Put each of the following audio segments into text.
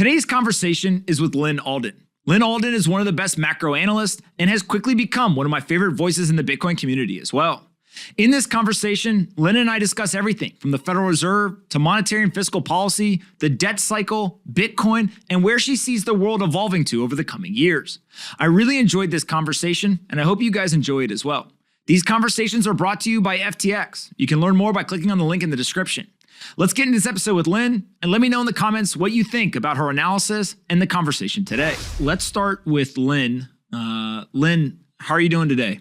Today's conversation is with Lyn Alden. Lyn Alden is one of the best macro analysts and has quickly become one of my favorite voices in the Bitcoin community as well. In this conversation, Lyn and I discuss everything from the Federal Reserve to monetary and fiscal policy, the debt cycle, Bitcoin, and where she sees the world evolving to over the coming years. I really enjoyed this conversation, and I hope you guys enjoy it as well. These conversations are brought to you by FTX. You can learn more by clicking on the link in the description. Let's get into this episode with Lyn, and let me know in the comments what you think about her analysis and the conversation today. Let's start with Lyn. Lyn, how are you doing today?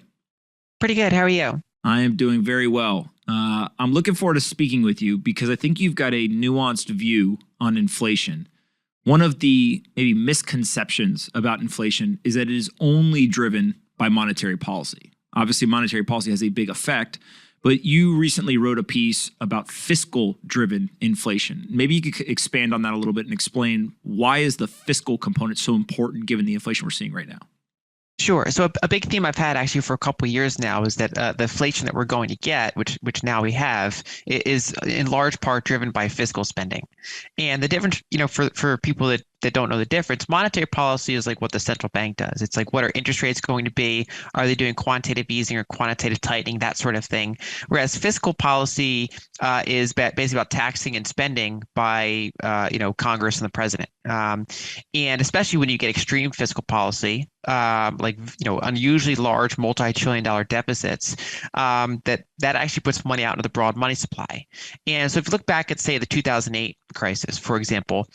Pretty good. How are you? I am doing very well. I'm looking forward to speaking with you because I think you've got a nuanced view on inflation. One of the maybe misconceptions about inflation is that it is only driven by monetary policy. Obviously, monetary policy has a big effect, but you recently wrote a piece about fiscal-driven inflation. Maybe you could expand on that a little bit and explain why is the fiscal component so important given the inflation we're seeing right now? Sure. So a big theme I've had actually for a couple of years now is that the inflation that we're going to get, which now we have, is in large part driven by fiscal spending. And the difference, for people that don't know the difference, monetary policy is like what the central bank does. It's like, what are interest rates going to be? Are they doing quantitative easing or quantitative tightening, that sort of thing? Whereas fiscal policy is basically about taxing and spending by, Congress and the president. And especially when you get extreme fiscal policy, unusually large multi-trillion-dollar deficits, that actually puts money out into the broad money supply. And so if you look back at, say, the 2008 crisis, for example,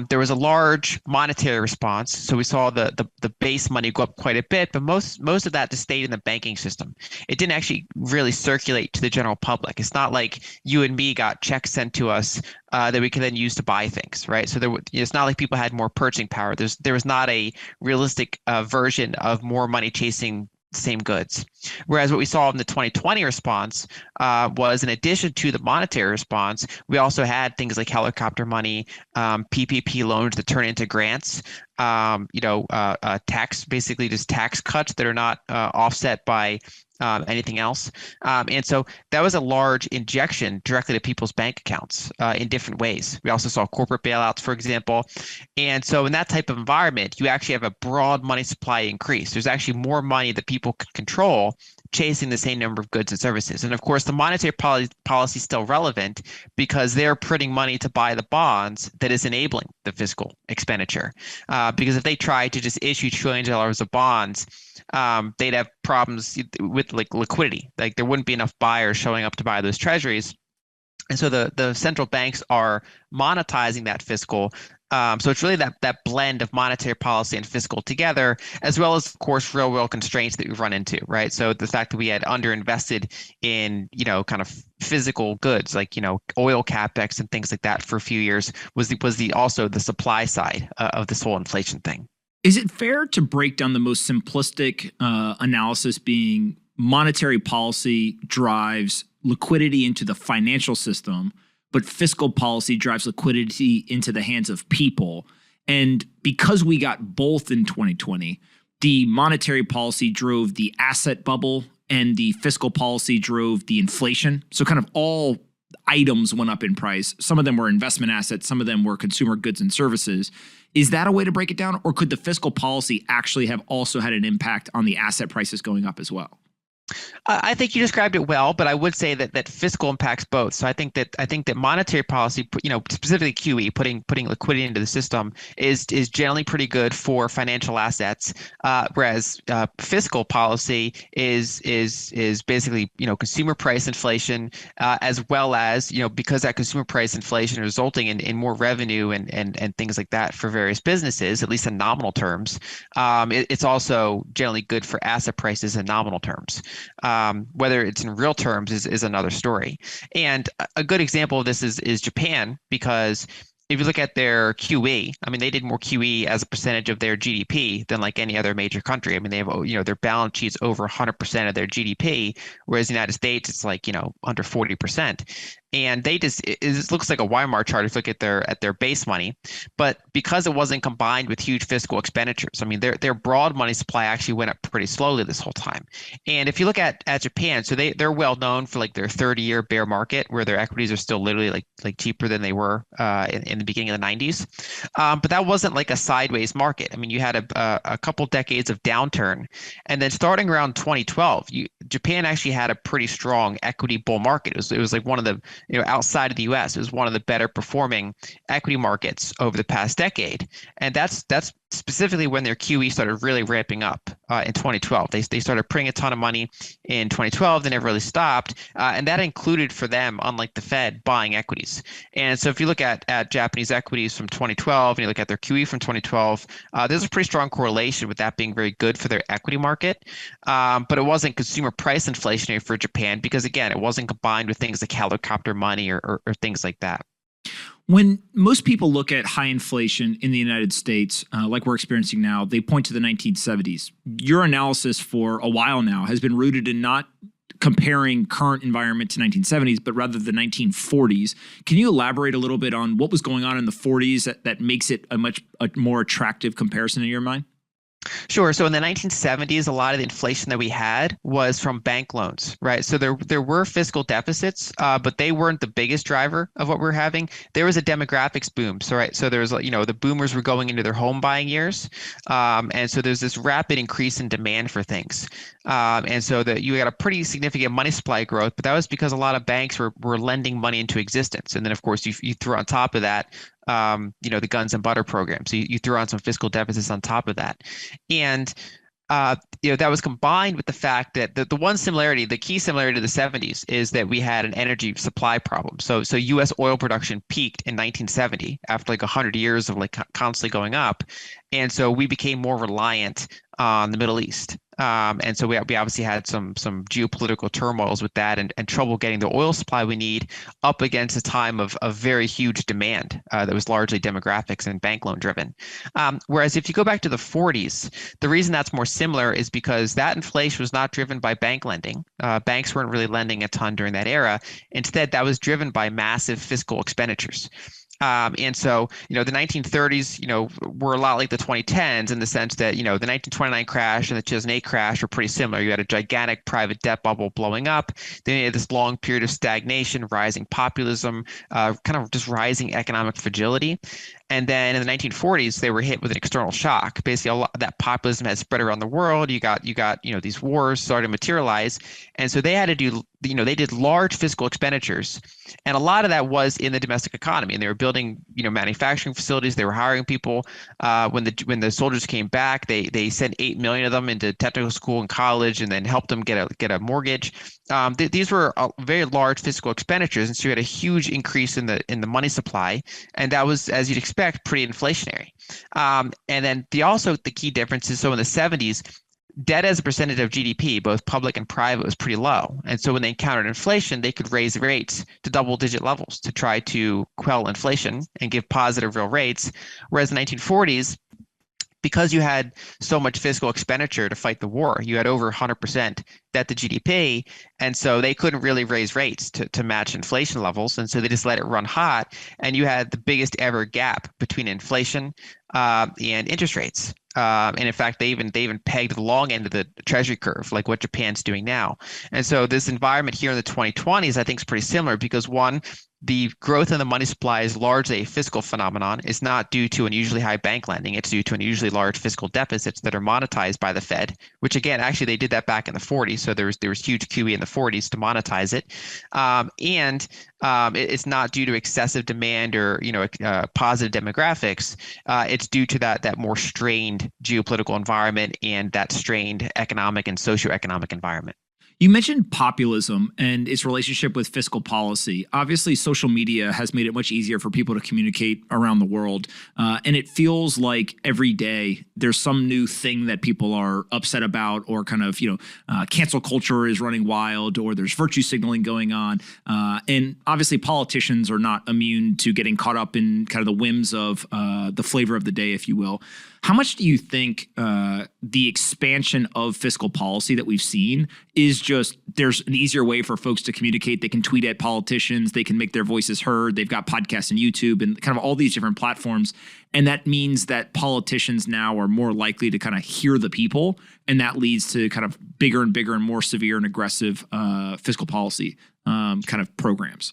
there was a large monetary response. So we saw the base money go up quite a bit, but most of that just stayed in the banking system. It didn't actually really circulate to the general public. It's not like you and me got checks sent to us that we can then use to buy things, right? So it's not like people had more purchasing power. There was not a realistic version of more money chasing same goods. Whereas what we saw in the 2020 response was, in addition to the monetary response, we also had things like helicopter money, PPP loans that turn into grants, basically just tax cuts that are not offset by anything else. And so that was a large injection directly to people's bank accounts in different ways. We also saw corporate bailouts, for example. And so in that type of environment, you actually have a broad money supply increase. There's actually more money that people can control chasing the same number of goods and services. And of course, the monetary policy is still relevant because they're printing money to buy the bonds that is enabling the fiscal expenditure. Because if they tried to just issue trillions of dollars of bonds, they'd have problems with liquidity. Like there wouldn't be enough buyers showing up to buy those treasuries. And so the central banks are monetizing that fiscal. So it's really that blend of monetary policy and fiscal together, as well as, of course, real world constraints that we've run into, right? So the fact that we had underinvested in, kind of physical goods like, oil capex and things like that for a few years was also the supply side of this whole inflation thing. Is it fair to break down the most simplistic analysis being monetary policy drives liquidity into the financial system, but fiscal policy drives liquidity into the hands of people? And because we got both in 2020, the monetary policy drove the asset bubble and the fiscal policy drove the inflation. So kind of all items went up in price. Some of them were investment assets. Some of them were consumer goods and services. Is that a way to break it down? Or could the fiscal policy actually have also had an impact on the asset prices going up as well? I think you described it well, but I would say that fiscal impacts both. So I think that monetary policy, specifically QE, putting liquidity into the system is generally pretty good for financial assets, whereas fiscal policy is basically consumer price inflation, as well as because that consumer price inflation is resulting in more revenue and things like that for various businesses, at least in nominal terms. It's also generally good for asset prices in nominal terms. Whether it's in real terms is another story. And a good example of this is Japan, because if you look at their QE, they did more QE as a percentage of their GDP than like any other major country. They have, their balance sheet's over 100% of their GDP, whereas the United States, it's like, under 40%. And it looks like a Weimar chart if you look at their base money, but because it wasn't combined with huge fiscal expenditures, I mean their broad money supply actually went up pretty slowly this whole time. And if you look at Japan, so they're well known for like their 30-year bear market where their equities are still literally like cheaper than they were in the beginning of the 90s. But that wasn't like a sideways market. I mean, you had a couple decades of downturn, and then starting around 2012, Japan actually had a pretty strong equity bull market. It was like one of the, outside of the US, it was one of the better performing equity markets over the past decade. And that's specifically when their QE started really ramping up in 2012. They started printing a ton of money in 2012. They never really stopped. And that included for them, unlike the Fed, buying equities. And so if you look at Japanese equities from 2012 and you look at their QE from 2012, there's a pretty strong correlation with that being very good for their equity market. But it wasn't consumer price inflationary for Japan because, again, it wasn't combined with things like helicopter money or things like that. When most people look at high inflation in the United States, like we're experiencing now, they point to the 1970s. Your analysis for a while now has been rooted in not comparing current environment to 1970s, but rather the 1940s. Can you elaborate a little bit on what was going on in the 40s that makes it a more attractive comparison in your mind? Sure. So in the 1970s, a lot of the inflation that we had was from bank loans, right? So there were fiscal deficits, but they weren't the biggest driver of what we're having. There was a demographics boom. So there was, the boomers were going into their home buying years. And so there's this rapid increase in demand for things. And so you got a pretty significant money supply growth, but that was because a lot of banks were lending money into existence. And then, of course, you throw on top of that, the guns and butter program. So you throw on some fiscal deficits on top of that. And that was combined with the fact that the key similarity to the 70s is that we had an energy supply problem. So U.S. oil production peaked in 1970 after like 100 years of like constantly going up. And so we became more reliant on the Middle East. And so we obviously had some geopolitical turmoils with that and trouble getting the oil supply we need up against a time of very huge demand that was largely demographics and bank loan driven. Whereas if you go back to the 40s, the reason that's more similar is because that inflation was not driven by bank lending. Banks weren't really lending a ton during that era. Instead, that was driven by massive fiscal expenditures. And so, the 1930s, were a lot like the 2010s in the sense that, the 1929 crash and the 2008 crash were pretty similar. You had a gigantic private debt bubble blowing up. Then you had this long period of stagnation, rising populism, kind of just rising economic fragility. And then in the 1940s, they were hit with an external shock. Basically, a lot of that populism had spread around the world. You got these wars started to materialize, and so they had to do they did large fiscal expenditures, and a lot of that was in the domestic economy. And they were building manufacturing facilities. They were hiring people. When the soldiers came back, they sent 8 million of them into technical school and college, and then helped them get a mortgage. These were very large fiscal expenditures, and so you had a huge increase in the money supply, and that was, as you'd expect, pretty inflationary. And then the key difference is, so in the 70s, debt as a percentage of GDP, both public and private, was pretty low. And so when they encountered inflation, they could raise rates to double-digit levels to try to quell inflation and give positive real rates. Whereas in the 1940s, because you had so much fiscal expenditure to fight the war, you had over 100% debt to GDP, and so they couldn't really raise rates to match inflation levels, and so they just let it run hot, and you had the biggest ever gap between inflation and interest rates. And in fact, they even pegged the long end of the treasury curve, like what Japan's doing now. And so this environment here in the 2020s, I think, is pretty similar because, one, the growth in the money supply is largely a fiscal phenomenon. It's not due to unusually high bank lending. It's due to unusually large fiscal deficits that are monetized by the Fed, which, again, actually they did that back in the 40s. So there was huge QE in the 40s to monetize it. And it's not due to excessive demand or positive demographics. It's due to that more strained geopolitical environment and that strained economic and socioeconomic environment. You mentioned populism and its relationship with fiscal policy. Obviously, social media has made it much easier for people to communicate around the world. And it feels like every day there's some new thing that people are upset about, or kind of, cancel culture is running wild, or there's virtue signaling going on. And obviously, politicians are not immune to getting caught up in kind of the whims of the flavor of the day, if you will. How much do you think the expansion of fiscal policy that we've seen is just there's an easier way for folks to communicate. They can tweet at politicians. They can make their voices heard. They've got podcasts and YouTube and kind of all these different platforms. And that means that politicians now are more likely to kind of hear the people. And that leads to kind of bigger and bigger and more severe and aggressive fiscal policy kind of programs.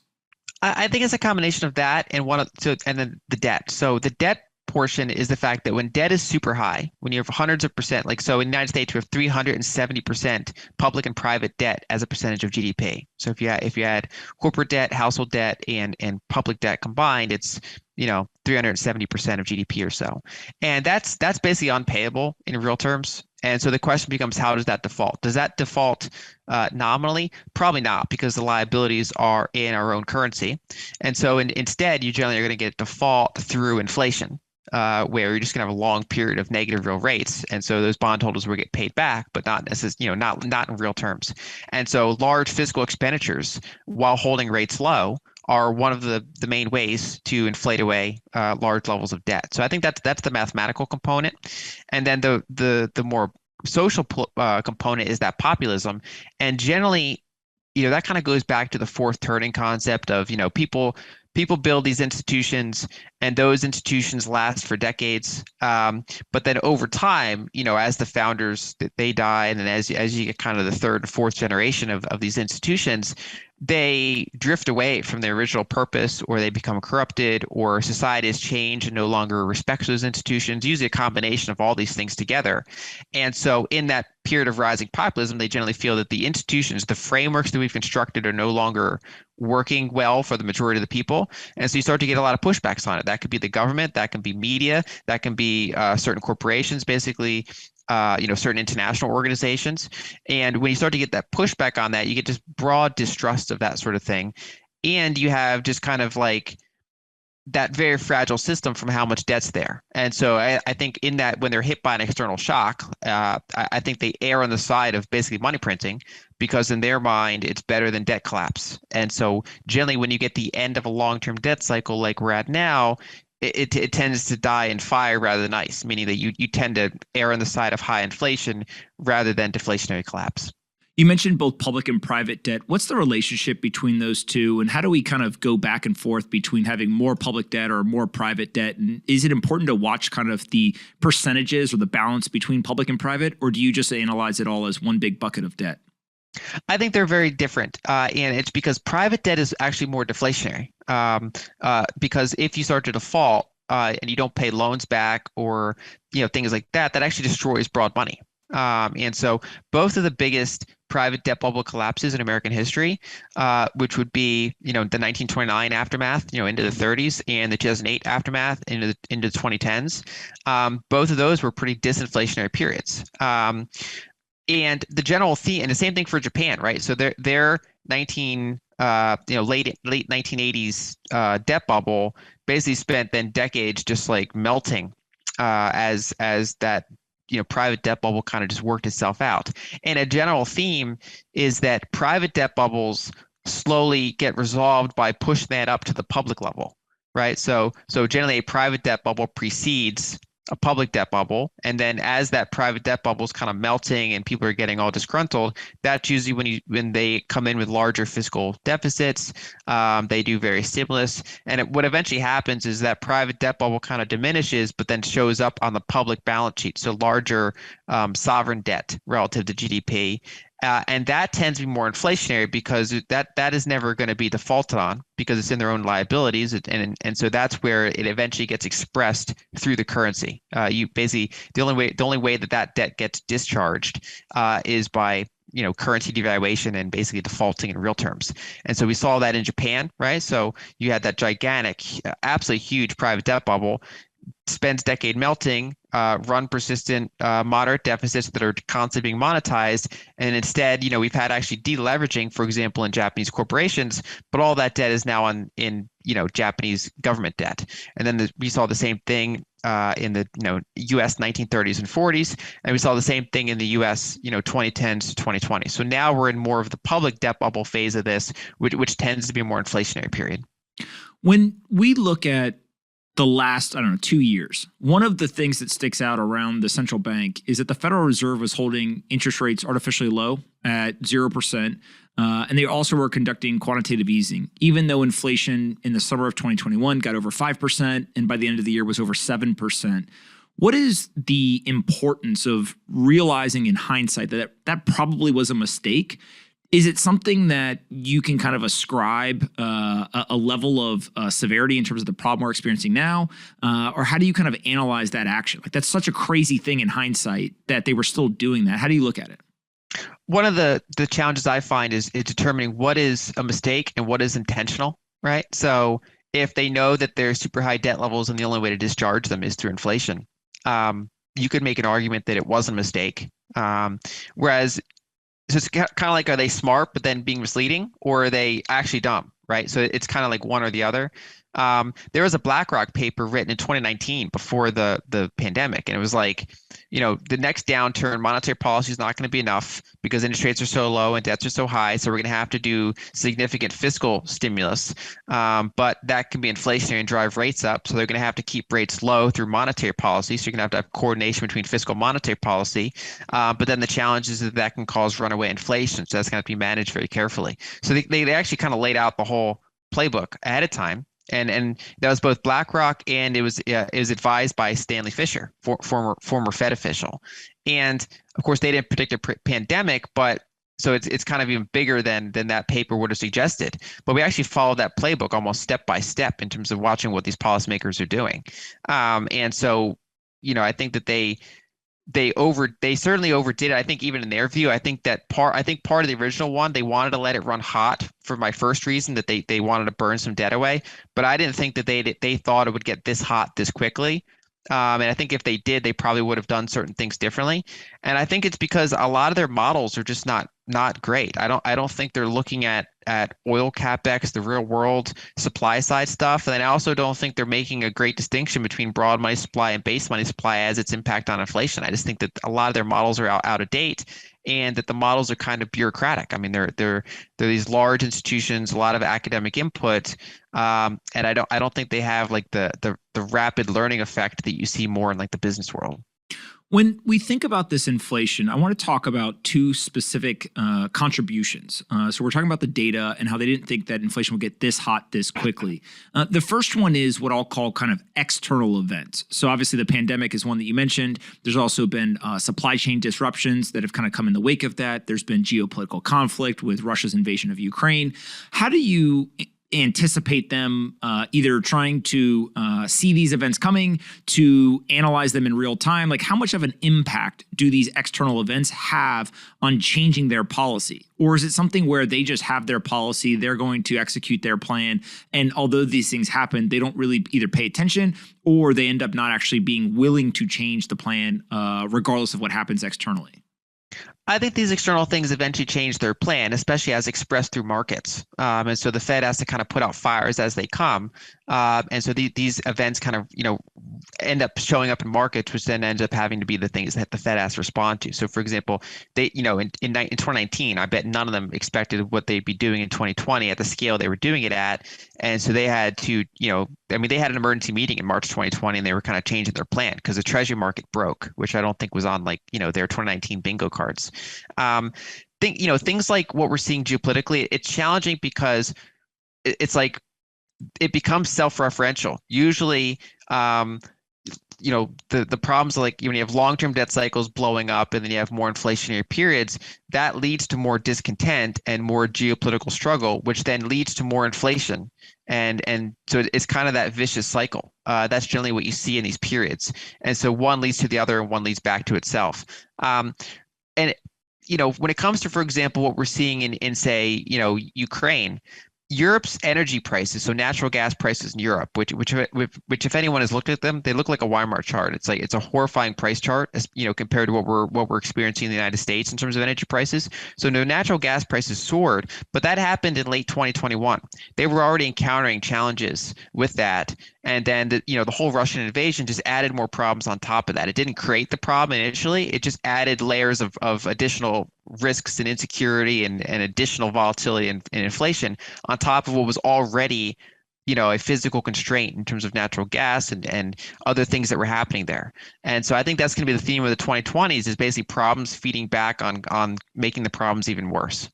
I think it's a combination of that and and then the debt. So the debt portion is the fact that when debt is super high, when you have hundreds of percent, like so in the United States, we have 370% public and private debt as a percentage of GDP. So if you add corporate debt, household debt, and public debt combined, it's 370% of GDP or so. And that's basically unpayable in real terms. And so the question becomes, how does that default? Does that default nominally? Probably not, because the liabilities are in our own currency. And so instead, you generally are going to get default through inflation, where you're just going to have a long period of negative real rates. And so those bondholders will get paid back, but not necessarily, not in real terms. And so large fiscal expenditures, while holding rates low, are one of the main ways to inflate away large levels of debt. So I think that's the mathematical component. And then the more social component is that populism. And generally, that kind of goes back to the fourth turning concept of, people build these institutions and those institutions last for decades. But then over time, as the founders, they die, and then as you get kind of the third and fourth generation of these institutions, they drift away from their original purpose, or they become corrupted, or society has changed and no longer respects those institutions, usually a combination of all these things together. And so in that period of rising populism, they generally feel that the institutions, the frameworks that we've constructed, are no longer working well for the majority of the people. And so you start to get a lot of pushbacks on it. That could be the government, that can be media, that can be certain corporations, basically, certain international organizations. And when you start to get that pushback on that, you get just broad distrust of that sort of thing. And you have just kind of like that very fragile system from how much debt's there. And so I think in that, when they're hit by an external shock, I think they err on the side of basically money printing, because in their mind, it's better than debt collapse. And so generally, when you get the end of a long-term debt cycle like we're at now, it tends to die in fire rather than ice, meaning that you tend to err on the side of high inflation rather than deflationary collapse. You mentioned both public and private debt. What's the relationship between those two, and how do we kind of go back and forth between having more public debt or more private debt? And is it important to watch kind of the percentages or the balance between public and private, or do you just analyze it all as one big bucket of debt? I think they're very different, and it's because private debt is actually more deflationary. Because if you start to default and you don't pay loans back, or things like that, that actually destroys broad money. And so both of the biggest private debt bubble collapses in American history, which would be the 1929 aftermath, into the 30s, and the 2008 aftermath into the 2010s. Both of those were pretty disinflationary periods. And the general theme, and the same thing for Japan, right? So their late 1980s debt bubble basically spent then decades just like melting as that private debt bubble kind of just worked itself out. And a general theme is that private debt bubbles slowly get resolved by pushing that up to the public level, right? So generally a private debt bubble precedes a public debt bubble, and then as that private debt bubble is kind of melting and people are getting all disgruntled, that's usually when they come in with larger fiscal deficits. They do various stimulus, and what eventually happens is that private debt bubble kind of diminishes, but then shows up on the public balance sheet, so larger sovereign debt relative to GDP. And that tends to be more inflationary, because that is never going to be defaulted on, because it's in their own liabilities, and so that's where it eventually gets expressed through the currency. You basically the only way that debt gets discharged is by currency devaluation and basically defaulting in real terms. And so we saw that in Japan, right? So you had that gigantic, absolutely huge private debt bubble, spends decade melting, run persistent moderate deficits that are constantly being monetized, and instead, we've had actually deleveraging, for example, in Japanese corporations, but all that debt is now in Japanese government debt. And then we saw the same thing in the U.S. 1930s and 40s, and we saw the same thing in the U.S. 2010s to 2020. So now we're in more of the public debt bubble phase of this, which tends to be a more inflationary period. When we look at the last, I don't know, 2 years. One of the things that sticks out around the central bank is that the Federal Reserve was holding interest rates artificially low at 0%. And they also were conducting quantitative easing, even though inflation in the summer of 2021 got over 5% and by the end of the year was over 7%. What is the importance of realizing in hindsight that that probably was a mistake? Is it something that you can kind of ascribe a level of severity in terms of the problem we're experiencing now? Or how do you kind of analyze that action? Like, that's such a crazy thing in hindsight that they were still doing that. How do you look at it? One of the challenges I find is determining what is a mistake and what is intentional, right? So if they know that there's super high debt levels and the only way to discharge them is through inflation, you could make an argument that it was a mistake. Whereas, so it's kind of like, are they smart but then being misleading, or are they actually dumb, right? So it's kind of like one or the other. There was a BlackRock paper written in 2019 before the pandemic, and it was like, the next downturn, monetary policy is not going to be enough because interest rates are so low and debts are so high. So we're going to have to do significant fiscal stimulus, but that can be inflationary and drive rates up. So they're going to have to keep rates low through monetary policy. So you're going to have coordination between fiscal and monetary policy. But then the challenge is that can cause runaway inflation. So that's going to have to be managed very carefully. So they actually kind of laid out the whole playbook ahead of time. And that was both BlackRock, and it was advised by Stanley Fischer, former Fed official. And of course, they didn't predict a pandemic, but so it's kind of even bigger than that paper would have suggested. But we actually followed that playbook almost step by step in terms of watching what these policymakers are doing. And so, I think that they certainly overdid it. I think even in their view, I think part of the original one, they wanted to let it run hot for my first reason, that they wanted to burn some debt away. But I didn't think that they thought it would get this hot this quickly. And I think if they did, they probably would have done certain things differently. And I think it's because a lot of their models are just not great. I don't think they're looking at oil capex, the real world supply side stuff. And I also don't think they're making a great distinction between broad money supply and base money supply as its impact on inflation. I just think that a lot of their models are out of date, and that the models are kind of bureaucratic. I mean, they're these large institutions, a lot of academic input, and I don't think they have like the rapid learning effect that you see more in like the business world. When we think about this inflation, I want to talk about two specific contributions. So we're talking about the data and how they didn't think that inflation would get this hot this quickly. The first one is what I'll call kind of external events. So obviously the pandemic is one that you mentioned. There's also been supply chain disruptions that have kind of come in the wake of that. There's been geopolitical conflict with Russia's invasion of Ukraine. How do you anticipate them either trying to see these events coming, to analyze them in real time? Like, how much of an impact do these external events have on changing their policy? Or is it something where they just have their policy, they're going to execute their plan, and although these things happen, they don't really either pay attention, or they end up not actually being willing to change the plan regardless of what happens externally? I think these external things eventually change their plan, especially as expressed through markets. And so the Fed has to kind of put out fires as they come. And so these events kind of, end up showing up in markets, which then ends up having to be the things that the Fed has to respond to. So for example, they, in 2019, I bet none of them expected what they'd be doing in 2020 at the scale they were doing it at. And so they had to, they had an emergency meeting in March 2020, and they were kind of changing their plan because the treasury market broke, which I don't think was on their 2019 bingo cards. Things like what we're seeing geopolitically, it's challenging because it's like it becomes self-referential. Usually, the problems are like when you have long-term debt cycles blowing up and then you have more inflationary periods, that leads to more discontent and more geopolitical struggle, which then leads to more inflation. And so it's kind of that vicious cycle. That's generally what you see in these periods. And so one leads to the other and one leads back to itself. When it comes to, for example, what we're seeing in say, Ukraine, Europe's energy prices, so natural gas prices in Europe, which if anyone has looked at them, they look like a Weimar chart. It's a horrifying price chart, compared to what we're experiencing in the United States in terms of energy prices. So no, natural gas prices soared, but that happened in late 2021. They were already encountering challenges with that. And then the whole Russian invasion just added more problems on top of that. It didn't create the problem initially. It just added layers of additional risks and insecurity and additional volatility and inflation on top of what was already, a physical constraint in terms of natural gas and other things that were happening there. And so I think that's going to be the theme of the 2020s is basically problems feeding back on making the problems even worse.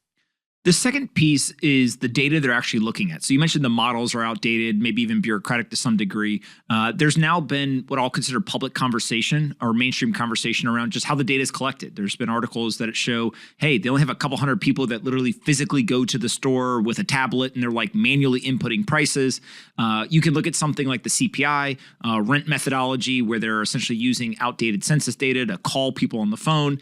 The second piece is the data they're actually looking at. So you mentioned the models are outdated, maybe even bureaucratic to some degree. There's now been what I'll consider public conversation or mainstream conversation around just how the data is collected. There's been articles that show, hey, they only have a couple hundred people that literally physically go to the store with a tablet and they're like manually inputting prices. You can look at something like the CPI rent methodology where they're essentially using outdated census data to call people on the phone.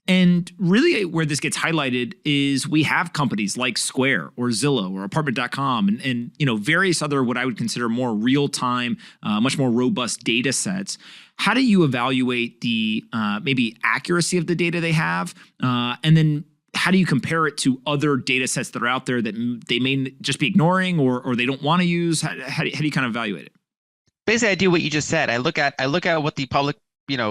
And really where this gets highlighted is we have companies like Square or Zillow or Apartment.com and various other what I would consider more real-time, much more robust data sets. How do you evaluate the maybe accuracy of the data they have? And then how do you compare it to other data sets that are out there that they may just be ignoring or they don't want to use? How do you kind of evaluate it? Basically, I do what you just said. I look at what the public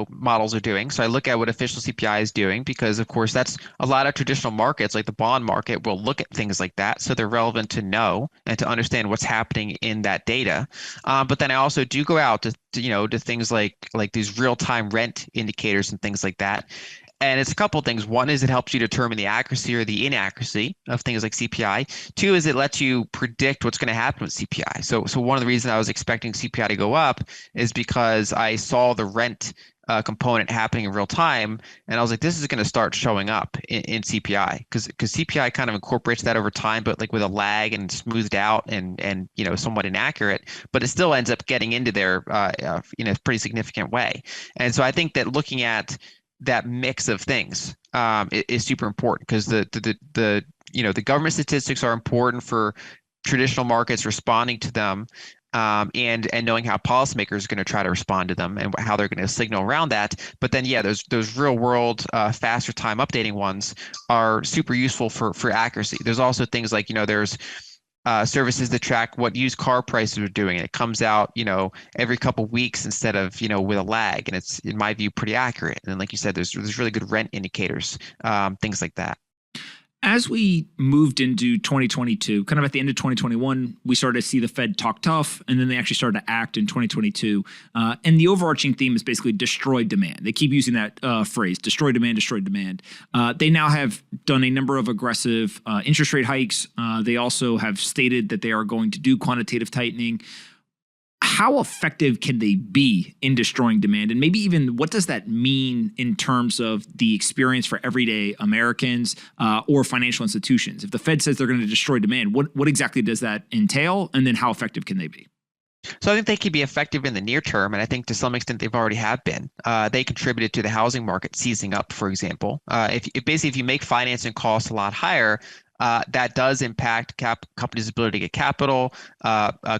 models are doing. So I look at what official CPI is doing because, of course, that's a lot of traditional markets like the bond market will look at things like that. So they're relevant to know and to understand what's happening in that data. But then I also do go out to things like these real-time rent indicators and things like that. And it's a couple of things. One is it helps you determine the accuracy or the inaccuracy of things like CPI. Two is it lets you predict what's going to happen with CPI. So one of the reasons I was expecting CPI to go up is because I saw the rent component happening in real time, and I was like, this is going to start showing up in CPI because CPI kind of incorporates that over time, but like with a lag and smoothed out and somewhat inaccurate, but it still ends up getting into there in a pretty significant way. And so I think that looking at that mix of things is super important because the government statistics are important for traditional markets responding to them and knowing how policymakers are going to try to respond to them and how they're going to signal around that. But then, yeah, those real world faster time updating ones are super useful for accuracy. There's also things like, there's services that track what used car prices are doing. And it comes out, every couple of weeks instead of, with a lag. And it's, in my view, pretty accurate. And then, like you said, there's really good rent indicators, things like that. As we moved into 2022, kind of at the end of 2021, we started to see the Fed talk tough, and then they actually started to act in 2022. And the overarching theme is basically destroy demand. They keep using that phrase, destroy demand, destroy demand. They now have done a number of aggressive interest rate hikes. They also have stated that they are going to do quantitative tightening. How effective can they be in destroying demand? And maybe even what does that mean in terms of the experience for everyday Americans or financial institutions? If the Fed says they're going to destroy demand, what exactly does that entail? And then how effective can they be? So I think they can be effective in the near term, and I think to some extent they've already have been. They contributed to the housing market seizing up, for example. If you make financing costs a lot higher, that does impact companies' ability to get capital,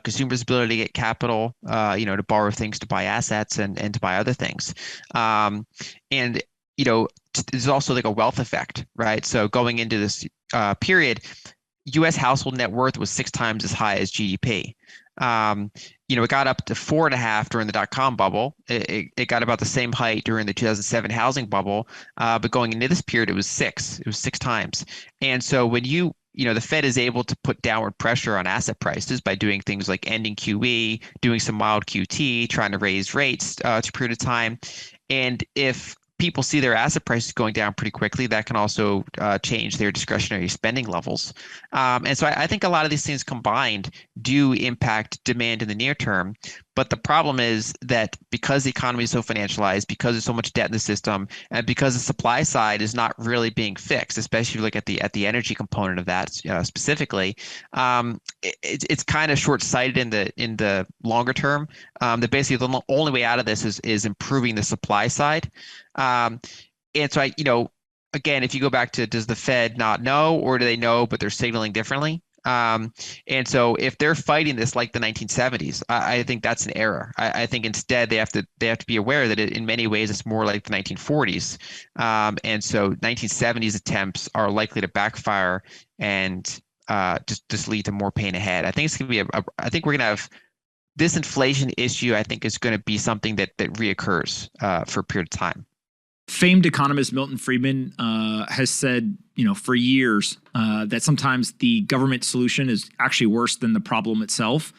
consumers' ability to get capital, to borrow things, to buy assets, and to buy other things. And there's also like a wealth effect, right? So going into this period, U.S. household net worth was 6 times as high as GDP. It got up to 4.5 during the dot-com bubble. It got about the same height during the 2007 housing bubble, but going into this period, it was 6. It was 6 times. And so when the Fed is able to put downward pressure on asset prices by doing things like ending QE, doing some mild QT, trying to raise rates to a period of time, and if people see their asset prices going down pretty quickly, that can also change their discretionary spending levels. And so I think a lot of these things combined do impact demand in the near term. But the problem is that because the economy is so financialized, because there's so much debt in the system, and because the supply side is not really being fixed, especially if you look at the energy component of that specifically, it's kind of short-sighted in the longer term. That basically the only way out of this is improving the supply side. And so again, if you go back to, does the Fed not know, or do they know but they're signaling differently? And so if they're fighting this like the 1970s, I think that's an error. I think instead they have to be aware that in many ways it's more like the 1940s. And so 1970s attempts are likely to backfire and just lead to more pain ahead. I think it's going to be I think we're going to have this inflation issue. I think is going to be something that reoccurs for a period of time. Famed economist Milton Friedman has said, for years that sometimes the government solution is actually worse than the problem itself.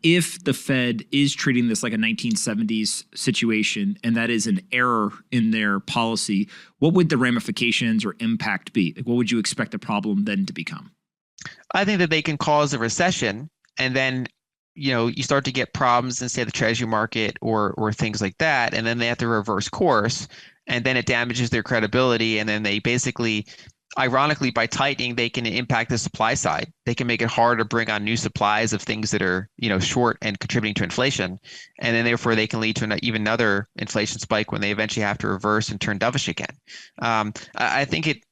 If the Fed is treating this like a 1970s situation and that is an error in their policy, what would the ramifications or impact be? Like, what would you expect the problem then to become? I think that they can cause a recession, and then you start to get problems in, say, the treasury market or things like that, and then they have to reverse course, and then it damages their credibility, and then they basically, ironically, by tightening, they can impact the supply side. They can make it harder to bring on new supplies of things that are short and contributing to inflation, and then therefore they can lead to even another inflation spike when they eventually have to reverse and turn dovish again. I think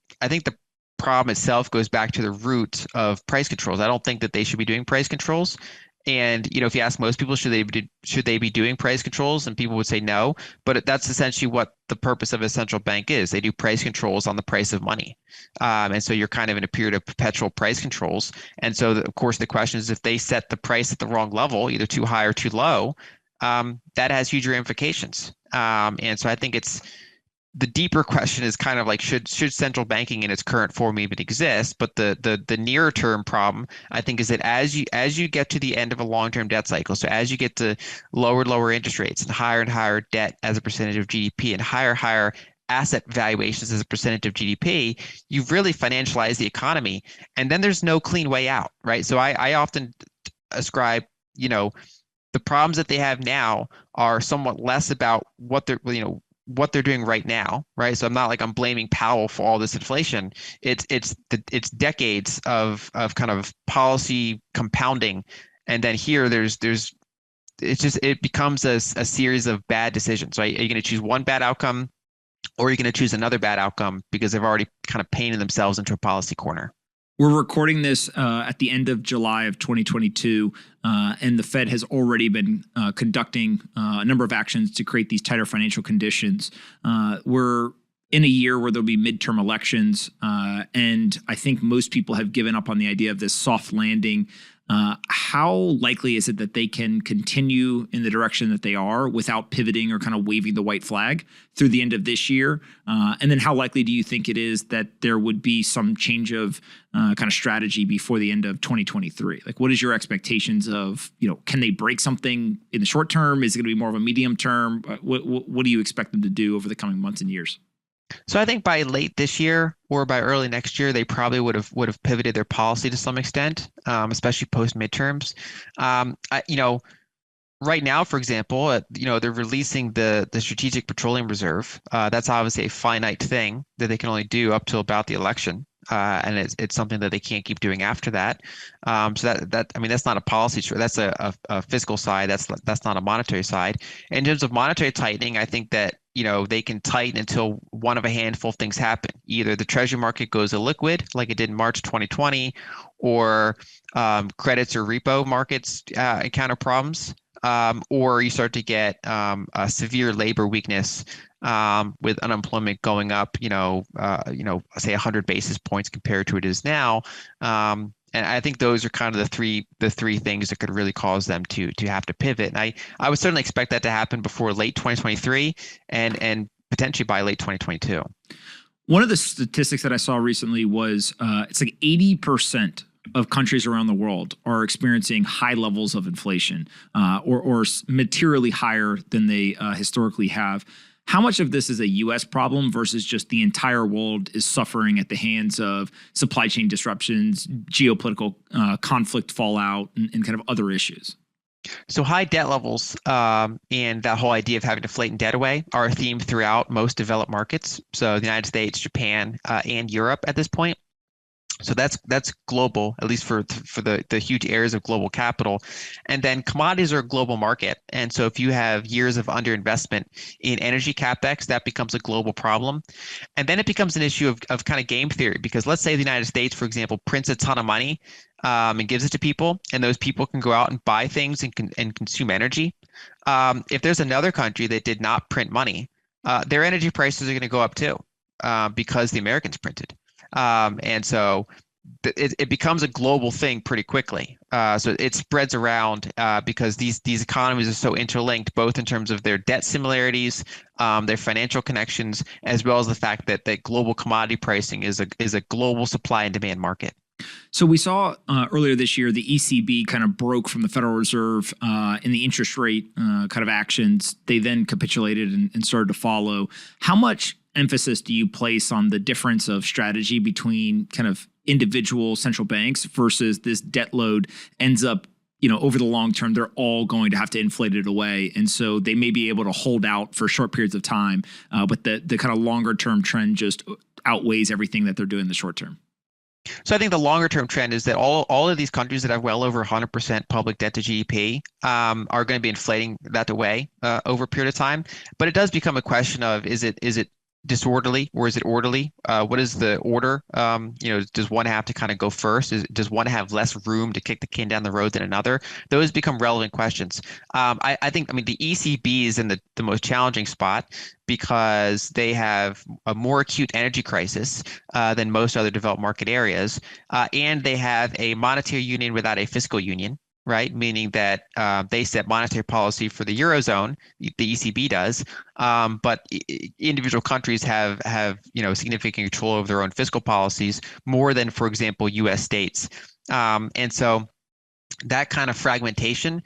the problem itself goes back to the root of price controls. I don't think that they should be doing price controls. And if you ask most people, should they be doing price controls, and people would say no. But that's essentially what the purpose of a central bank is. They do price controls on the price of money, and so you're kind of in a period of perpetual price controls. And so, of course, the question is, if they set the price at the wrong level, either too high or too low, that has huge ramifications. And so I think the deeper question is kind of like, should central banking in its current form even exist? But the nearer term problem, I think, is that as you get to the end of a long-term debt cycle, so as you get to lower interest rates and higher debt as a percentage of GDP and higher asset valuations as a percentage of GDP, you've really financialized the economy, and then there's no clean way out, right? So I often ascribe, the problems that they have now are somewhat less about what they're doing right now, right? So I'm blaming Powell for all this inflation. It's decades of kind of policy compounding, and then here it becomes a series of bad decisions. Right? Are you going to choose one bad outcome, or are you going to choose another bad outcome because they've already kind of painted themselves into a policy corner? We're recording this at the end of July of 2022, and the Fed has already been conducting a number of actions to create these tighter financial conditions. We're in a year where there'll be midterm elections, and I think most people have given up on the idea of this soft landing. How likely is it that they can continue in the direction that they are without pivoting or kind of waving the white flag through the end of this year? And then how likely do you think it is that there would be some change of kind of strategy before the end of 2023? Like, what is your expectations of, can they break something in the short term? Is it going to be more of a medium term? What do you expect them to do over the coming months and years? So I think by late this year or by early next year, they probably would have pivoted their policy to some extent, especially post midterms. Right now, for example, they're releasing the Strategic Petroleum Reserve. That's obviously a finite thing that they can only do up till about the election. And it's something that they can't keep doing after that. So that's not a policy. That's a fiscal side. That's not a monetary side. In terms of monetary tightening, I think that they can tighten until one of a handful of things happen. Either the treasury market goes illiquid, like it did in March 2020, or credits or repo markets encounter problems, or you start to get a severe labor weakness with unemployment going up, say 100 basis points compared to it is now. And I think those are kind of the three things that could really cause them to have to pivot. And I would certainly expect that to happen before late 2023 and potentially by late 2022. One of the statistics that I saw recently was it's like 80% of countries around the world are experiencing high levels of inflation or materially higher than they historically have. How much of this is a U.S. problem versus just the entire world is suffering at the hands of supply chain disruptions, geopolitical conflict fallout, and kind of other issues? So high debt levels and that whole idea of having to flatten debt away are a theme throughout most developed markets. So the United States, Japan, and Europe at this point. So that's global, at least for the huge areas of global capital. And then commodities are a global market. And so if you have years of underinvestment in energy capex, that becomes a global problem. And then it becomes an issue of kind of game theory, because let's say the United States, for example, prints a ton of money and gives it to people, and those people can go out and buy things and consume energy. If there's another country that did not print money, their energy prices are going to go up too because the Americans printed. And so it becomes a global thing pretty quickly. So it spreads around because these economies are so interlinked, both in terms of their debt similarities, their financial connections, as well as the fact that global commodity pricing is a global supply and demand market. So we saw earlier this year the ECB kind of broke from the Federal Reserve in the interest rate kind of actions. They then capitulated and started to follow. How much emphasis do you place on the difference of strategy between kind of individual central banks versus this debt load ends up, over the long term, they're all going to have to inflate it away. And so they may be able to hold out for short periods of time, but the kind of longer term trend just outweighs everything that they're doing in the short term. So I think the longer term trend is that all of these countries that have well over 100% public debt to GDP are going to be inflating that away over a period of time. But it does become a question of is it disorderly or is it orderly? What is the order? Does one have to kind of go first? Does one have less room to kick the can down the road than another? Those become relevant questions. I think the ECB is in the most challenging spot because they have a more acute energy crisis than most other developed market areas, and they have a monetary union without a fiscal union. Right, meaning that they set monetary policy for the Eurozone, the ECB does, but individual countries have significant control over their own fiscal policies more than, for example, U.S. states, and so that kind of fragmentation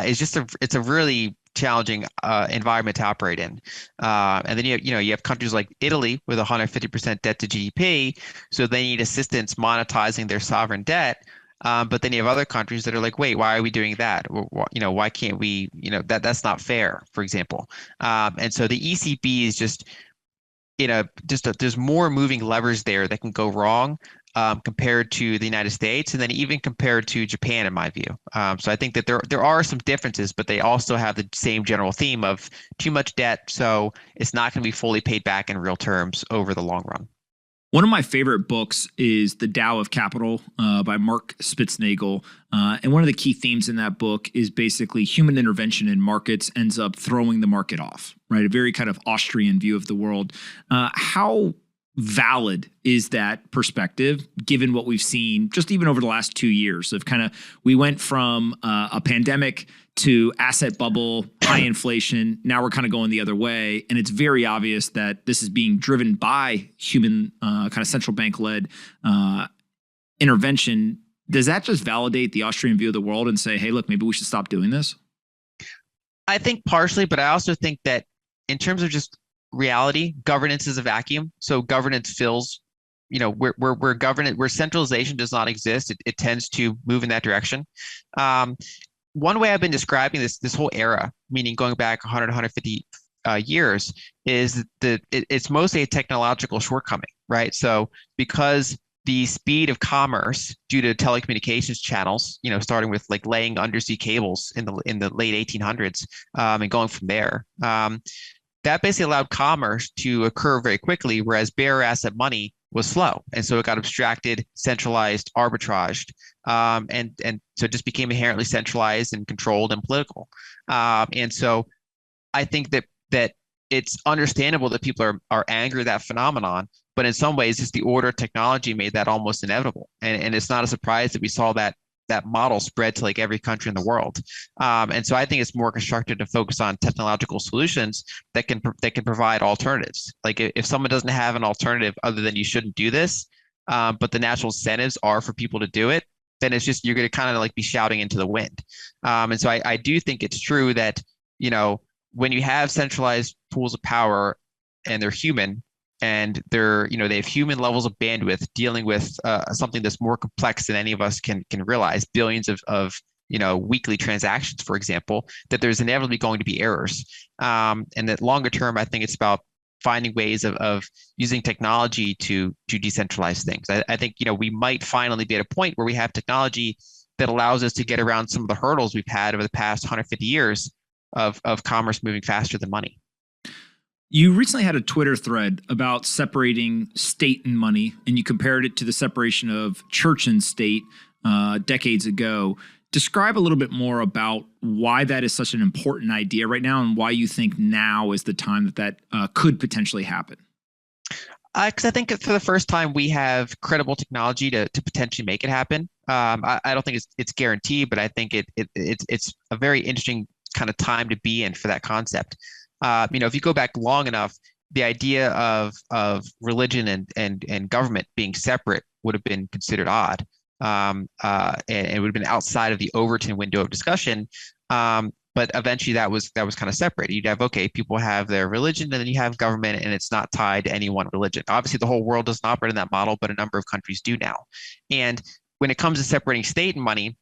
is just it's a really challenging environment to operate in. And then you have countries like Italy with 150% debt to GDP, so they need assistance monetizing their sovereign debt. But then you have other countries that are like, wait, why are we doing that? Why can't we? That's not fair, for example. And so the ECB is just there's more moving levers there that can go wrong compared to the United States, and then even compared to Japan, in my view. So I think that there are some differences, but they also have the same general theme of too much debt, so it's not going to be fully paid back in real terms over the long run. One of my favorite books is The Tao of Capital by Mark Spitznagel. And one of the key themes in that book is basically human intervention in markets ends up throwing the market off, right? A very kind of Austrian view of the world. How valid is that perspective, given what we've seen just even over the last 2 years of we went from a pandemic to asset bubble, high inflation. Now we're kind of going the other way. And it's very obvious that this is being driven by human kind of central bank led intervention. Does that just validate the Austrian view of the world and say, hey, look, maybe we should stop doing this? I think partially, but I also think that in terms of just reality, governance is a vacuum. So governance fills, where centralization does not exist, it tends to move in that direction. One way I've been describing this whole era, meaning going back 100, 150 years, is that it's mostly a technological shortcoming, right? So because the speed of commerce due to telecommunications channels, starting with like laying undersea cables in the late 1800s and going from there, that basically allowed commerce to occur very quickly, whereas bare asset money was slow. And so it got abstracted, centralized, arbitraged, and so it just became inherently centralized and controlled and political. And so I think that it's understandable that people are angry at that phenomenon, but in some ways, just the order of technology made that almost inevitable. And it's not a surprise that we saw that model spread to like every country in the world. And so I think it's more constructive to focus on technological solutions that can provide alternatives. Like if someone doesn't have an alternative other than you shouldn't do this, but the natural incentives are for people to do it, then it's just, you're going to kind of like be shouting into the wind. And so I do think it's true that, when you have centralized pools of power and they're human, and they have human levels of bandwidth dealing with something that's more complex than any of us can realize, billions of weekly transactions, for example, that there's inevitably going to be errors. And that longer term, I think it's about finding ways of using technology to decentralize things. I think we might finally be at a point where we have technology that allows us to get around some of the hurdles we've had over the past 150 years of commerce moving faster than money. You recently had a Twitter thread about separating state and money, and you compared it to the separation of church and state decades ago. Describe a little bit more about why that is such an important idea right now and why you think now is the time that could potentially happen. Because I think for the first time we have credible technology to potentially make it happen. I don't think it's guaranteed, but I think it's a very interesting kind of time to be in for that concept. If you go back long enough, the idea of religion and government being separate would have been considered odd, and it would have been outside of the Overton window of discussion. But eventually that was kind of separate. You'd have, okay, people have their religion, and then you have government, and it's not tied to any one religion. Obviously, the whole world doesn't operate in that model, but a number of countries do now. And when it comes to separating state and money,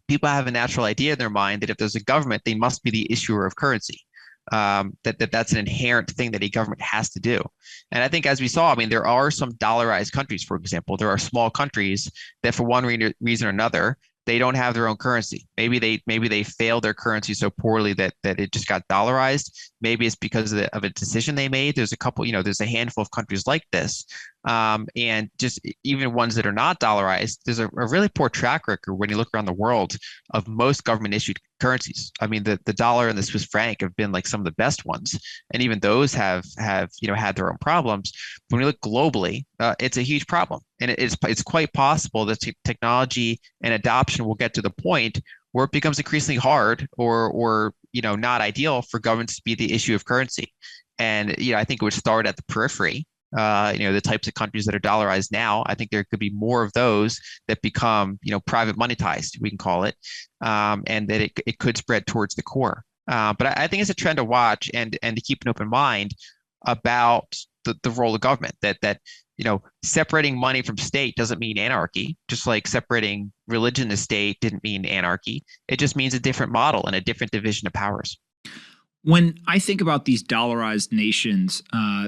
people have a natural idea in their mind that if there's a government, they must be the issuer of currency. That's an inherent thing that a government has to do. And I think, as we saw, I mean, there are some dollarized countries, for example. There are small countries that, for one reason or another, they don't have their own currency. Maybe they failed their currency so poorly that it just got dollarized. Maybe it's because of a decision they made. There's a couple, there's a handful of countries like this. And just even ones that are not dollarized, there's a really poor track record when you look around the world of most government issued currencies. I mean, the dollar and the Swiss franc have been like some of the best ones, and even those have had their own problems. When we look globally, it's a huge problem, and it's quite possible that technology and adoption will get to the point where it becomes increasingly hard or not ideal for governments to be the issue of currency. And I think it would start at the periphery. The types of countries that are dollarized now, I think there could be more of those that become, private monetized, we can call it, and that it could spread towards the core. But I think it's a trend to watch and to keep an open mind about the role of government, that separating money from state doesn't mean anarchy, just like separating religion and state didn't mean anarchy. It just means a different model and a different division of powers. When I think about these dollarized nations,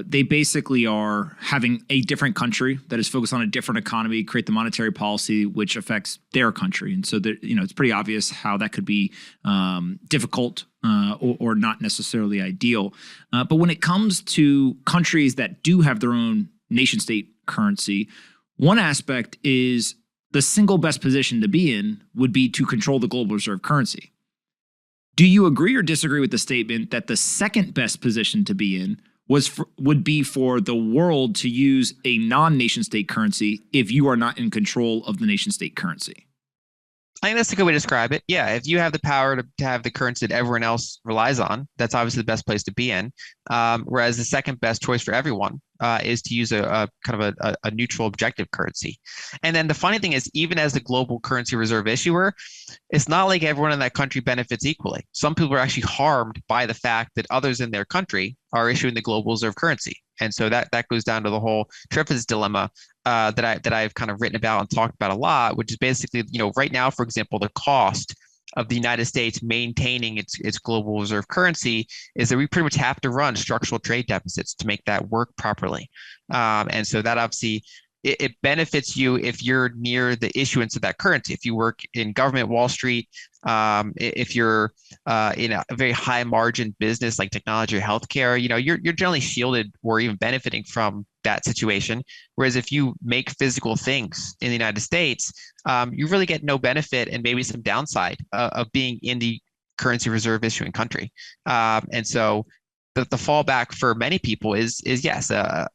they basically are having a different country that is focused on a different economy, create the monetary policy which affects their country. And so, it's pretty obvious how that could be difficult or not necessarily ideal. But when it comes to countries that do have their own nation-state currency, one aspect is the single best position to be in would be to control the global reserve currency. Do you agree or disagree with the statement that the second best position to be in would be for the world to use a non-nation state currency if you are not in control of the nation state currency? I think that's a good way to describe it. Yeah, if you have the power to have the currency that everyone else relies on, that's obviously the best place to be in. Whereas the second best choice for everyone is to use a kind of a neutral objective currency. And then the funny thing is, even as the global currency reserve issuer, it's not like everyone in that country benefits equally. Some people are actually harmed by the fact that others in their country are issuing the global reserve currency. And so that goes down to the whole Triffid's dilemma that I've kind of written about and talked about a lot, which is basically, right now, for example, the cost of the United States maintaining its global reserve currency is that we pretty much have to run structural trade deficits to make that work properly. And so that obviously it benefits you if you're near the issuance of that currency. If you work in government, Wall Street, if you're in a very high margin business like technology or healthcare, you're generally shielded or even benefiting from that situation. Whereas if you make physical things in the United States, you really get no benefit and maybe some downside of being in the currency reserve issuing country. And so the fallback for many people is yes, kind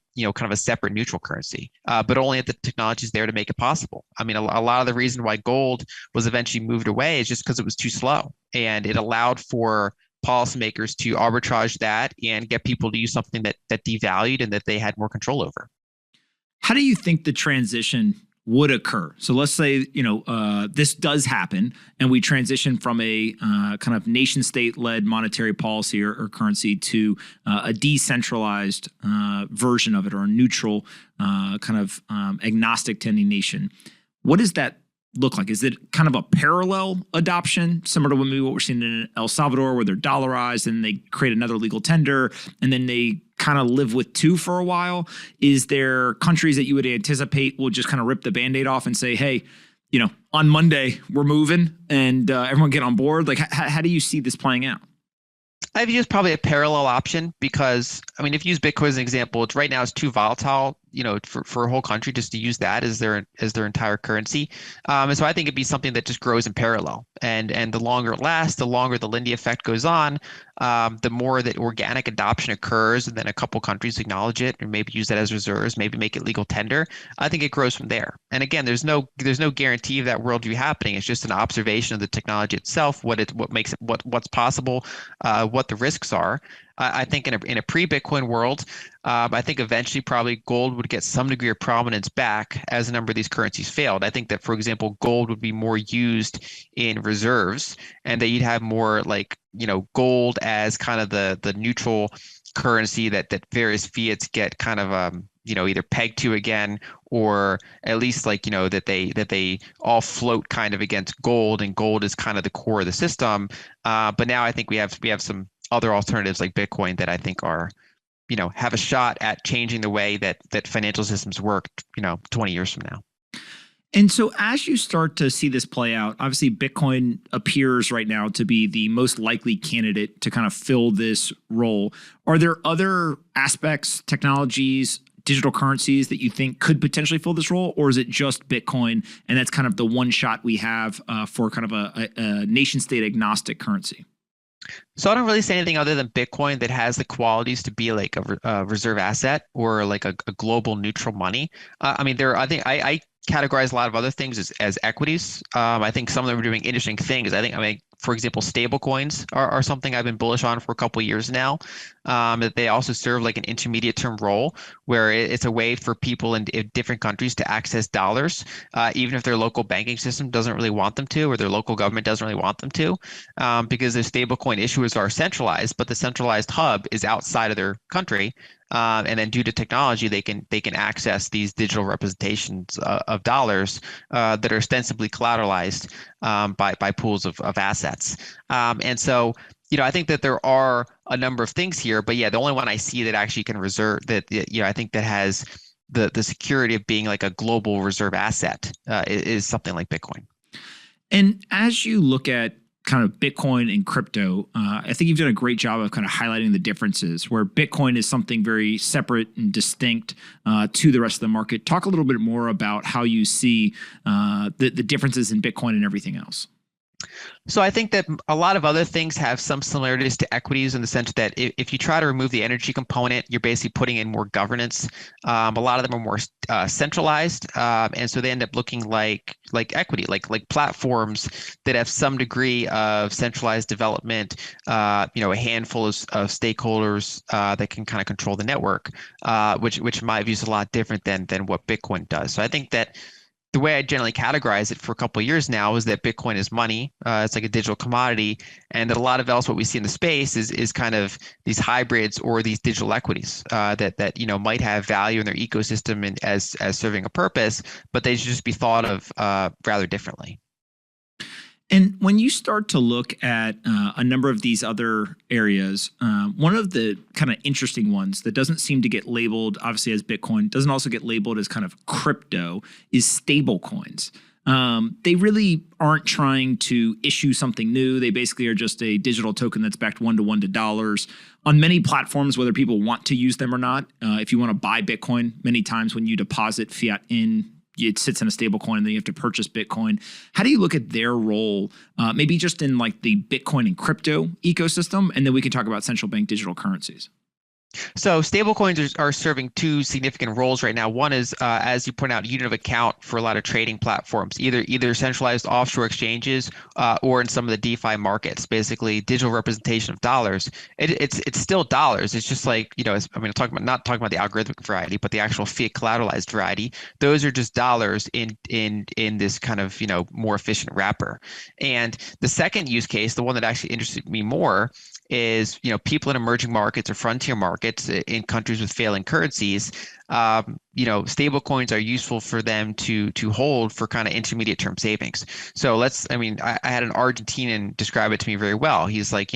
of a separate neutral currency, but only if the technology is there to make it possible. I mean, a lot of the reason why gold was eventually moved away is just because it was too slow, and it allowed for policymakers to arbitrage that and get people to use something that devalued and that they had more control over. How do you think the transition would occur? So let's say, this does happen and we transition from a kind of nation state led monetary policy or currency to a decentralized version of it, or a neutral kind of agnostic to any nation. What does that look like? Is it kind of a parallel adoption, similar to maybe what we're seeing in El Salvador, where they're dollarized and they create another legal tender and then they kind of live with two for a while? Is there countries that you would anticipate will just kind of rip the Band-Aid off and say, hey, on Monday we're moving and everyone get on board? Like, how do you see this playing out? I've used probably a parallel option because, I mean, if you use Bitcoin as an example, right now it's too volatile for a whole country just to use that as their entire currency. And so I think it'd be something that just grows in parallel. And the longer it lasts, the longer the Lindy effect goes on, the more that organic adoption occurs, and then a couple countries acknowledge it and maybe use that as reserves, maybe make it legal tender. I think it grows from there. And again, there's no guarantee of that worldview happening. It's just an observation of the technology itself, what makes it, what's possible, what the risks are. I think in a pre-Bitcoin world, I think eventually probably gold would get some degree of prominence back as a number of these currencies failed. I think that, for example, gold would be more used in reserves, and that you'd have more like, gold as kind of the neutral currency that various fiats get kind of either pegged to again, or at least like, that they all float kind of against gold, and gold is kind of the core of the system. But now I think we have some other alternatives like Bitcoin that I think are, have a shot at changing the way that financial systems work, 20 years from now. And so as you start to see this play out, obviously Bitcoin appears right now to be the most likely candidate to kind of fill this role. Are there other aspects, technologies, digital currencies that you think could potentially fill this role? Or is it just Bitcoin, and that's kind of the one shot we have for kind of a nation state agnostic currency? So I don't really say anything other than Bitcoin that has the qualities to be like a reserve asset or like a global neutral money. I think I categorize a lot of other things as equities. I think some of them are doing interesting things. For example, stable coins are something I've been bullish on for a couple of years now. That they also serve like an intermediate term role, where it's a way for people in different countries to access dollars, even if their local banking system doesn't really want them to, or their local government doesn't really want them to, because the stablecoin issuers are centralized, but the centralized hub is outside of their country. And then due to technology, they can access these digital representations of dollars that are ostensibly collateralized by pools of assets. And so, I think that there are a number of things here, but yeah, the only one I see that actually can reserve that, I think that has the security of being like a global reserve asset is something like Bitcoin. And as you look at kind of Bitcoin and crypto, I think you've done a great job of kind of highlighting the differences, where Bitcoin is something very separate and distinct to the rest of the market. Talk a little bit more about how you see the differences in Bitcoin and everything else. So I think that a lot of other things have some similarities to equities, in the sense that if you try to remove the energy component, you're basically putting in more governance. A lot of them are more centralized, and so they end up looking like equity, like platforms that have some degree of centralized development. A handful of stakeholders that can kind of control the network, which in my view is a lot different than what Bitcoin does. So I think that the way I generally categorize it for a couple of years now is that Bitcoin is money. It's like a digital commodity, and that a lot of else what we see in the space is kind of these hybrids or these digital equities that might have value in their ecosystem and as serving a purpose, but they should just be thought of rather differently. And when you start to look at a number of these other areas, one of the kind of interesting ones that doesn't seem to get labeled, obviously, as Bitcoin, doesn't also get labeled as kind of crypto, is stable coins. They really aren't trying to issue something new. They basically are just a digital token that's backed one-to-one to dollars. On many platforms, whether people want to use them or not, if you want to buy Bitcoin, many times when you deposit fiat in, it sits in a stable coin, and then you have to purchase Bitcoin. How do you look at their role, maybe just in like the Bitcoin and crypto ecosystem? And then we can talk about central bank digital currencies. So stablecoins are serving two significant roles right now. One is, as you point out, unit of account for a lot of trading platforms, either centralized offshore exchanges or in some of the DeFi markets. Basically, digital representation of dollars. It's still dollars. It's just like, not talking about the algorithmic variety, but the actual fiat collateralized variety. Those are just dollars in this kind of more efficient wrapper. And the second use case, the one that actually interested me more, is people in emerging markets or frontier markets in countries with failing currencies. Stable coins are useful for them to hold for kind of intermediate term savings. So I had an Argentinian describe it to me very well. He's like,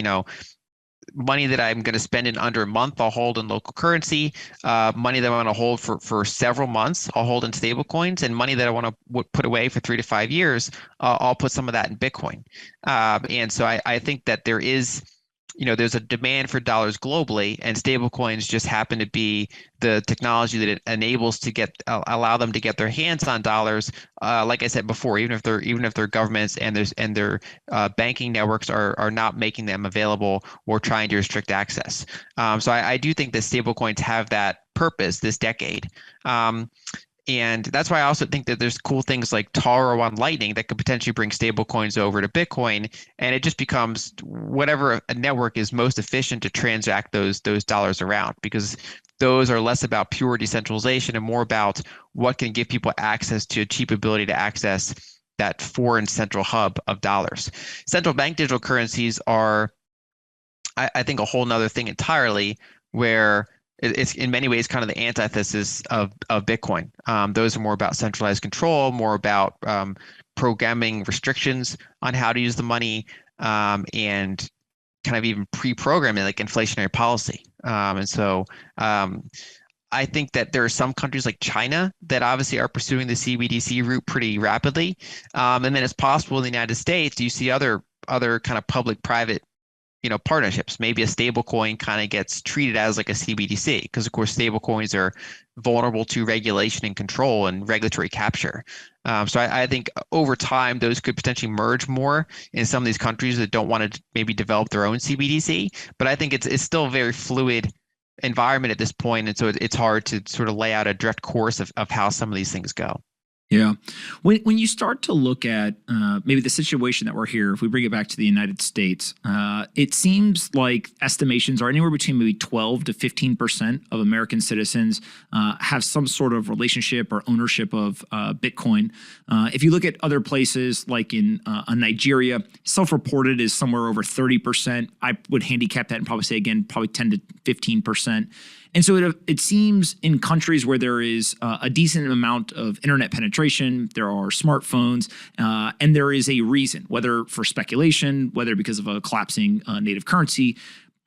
money that I'm going to spend in under a month, I'll hold in local currency. Money that I want to hold for several months, I'll hold in stable coins. And money that I want to put away for 3 to 5 years, I'll put some of that in Bitcoin. And so I think that there is there's a demand for dollars globally, and stablecoins just happen to be the technology that it enables to allow them to get their hands on dollars. Like I said before, even if their governments and their banking networks are not making them available or trying to restrict access. So I do think that stablecoins have that purpose this decade. And that's why I also think that there's cool things like Taro on Lightning that could potentially bring stable coins over to Bitcoin. And it just becomes whatever a network is most efficient to transact those dollars around, because those are less about pure decentralization and more about what can give people access to a cheap ability to access that foreign central hub of dollars. Central bank digital currencies are, I think, a whole nother thing entirely, where it's in many ways kind of the antithesis of Bitcoin. Those are more about centralized control, more about programming restrictions on how to use the money, and kind of even pre-programming like inflationary policy. And so I think that there are some countries like China that obviously are pursuing the CBDC route pretty rapidly. And then it's possible in the United States, you see other kind of public-private partnerships. Maybe a stable coin kind of gets treated as like a CBDC, because of course stable coins are vulnerable to regulation and control and regulatory capture. So I think over time those could potentially merge more in some of these countries that don't want to maybe develop their own CBDC. But I think it's still a very fluid environment at this point, and so it's hard to sort of lay out a direct course of how some of these things go. Yeah. When you start to look at maybe the situation that we're here, if we bring it back to the United States, it seems like estimations are anywhere between maybe 12 to 15% of American citizens have some sort of relationship or ownership of Bitcoin. If you look at other places like in Nigeria, self-reported is somewhere over 30%. I would handicap that and probably say, again, probably 10 to 15%. And so it seems in countries where there is a decent amount of internet penetration, there are smartphones, and there is a reason, whether for speculation, whether because of a collapsing native currency,